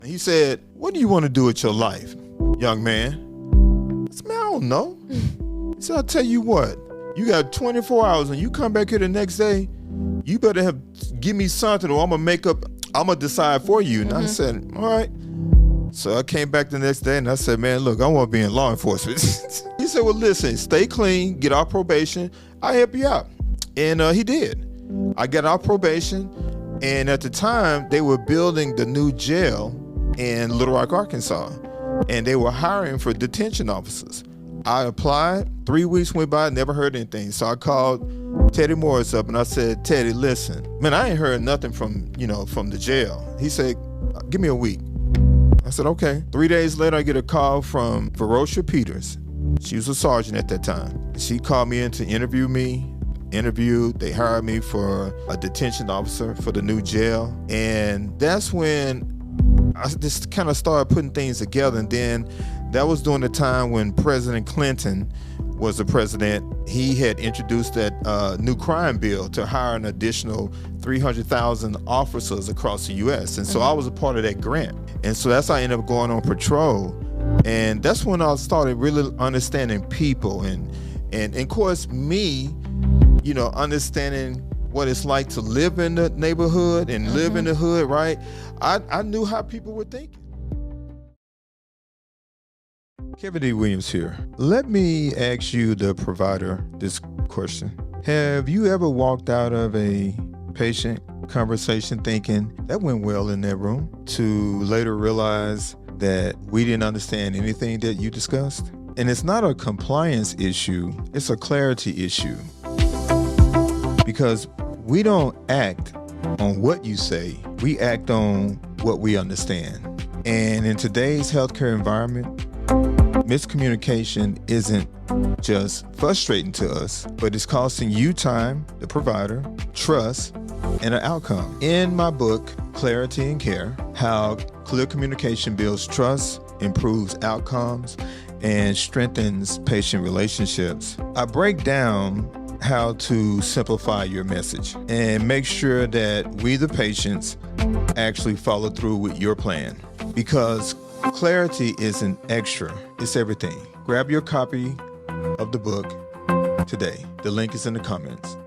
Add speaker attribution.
Speaker 1: He said, "What do you want to do with your life, young man?" I said, "Man, I don't know." He said, "I'll tell you what, you got 24 hours and you come back here the next day, you better give me something or I'm gonna decide for you." And I said, "All right." So I came back the next day and I said, "Man, look, I want to be in law enforcement." He said, "Well, listen, stay clean, get off probation, I'll help you out." And he did. I got off probation, and at the time, they were building the new jail in Little Rock, Arkansas, and they were hiring for detention officers. I applied, 3 weeks went by, never heard anything. So I called Teddy Morris up and I said, "Teddy, listen, man, I ain't heard nothing from the jail." He said, "Give me a week." I said, "Okay." 3 days later, I get a call from Verosia Peters. She was a sergeant at that time. She called me in to interview me. They hired me for a detention officer for the new jail. And that's when I just kind of started putting things together. And then that was during the time when President Clinton was the president. He had introduced that new crime bill to hire an additional 300,000 officers across the U.S. And so I was a part of that grant. And so that's how I ended up going on patrol. And that's when I started really understanding people and of course me, understanding what it's like to live in the neighborhood and live in the hood, right? I knew how people were thinking. Kevin D. Williams here. Let me ask you, the provider, this question. Have you ever walked out of a patient conversation thinking that went well in that room, to later realize that we didn't understand anything that you discussed? And it's not a compliance issue, it's a clarity issue. Because we don't act on what you say, we act on what we understand. And in today's healthcare environment, miscommunication isn't just frustrating to us, but it's costing you time, the provider, trust, and an outcome. In my book, Clarity in Care, How Clear Communication Builds Trust, Improves Outcomes, and Strengthens Patient Relationships, I break down how to simplify your message and make sure that we, the patients, actually follow through with your plan. Because clarity isn't extra, it's everything. Grab your copy of the book today. The link is in the comments.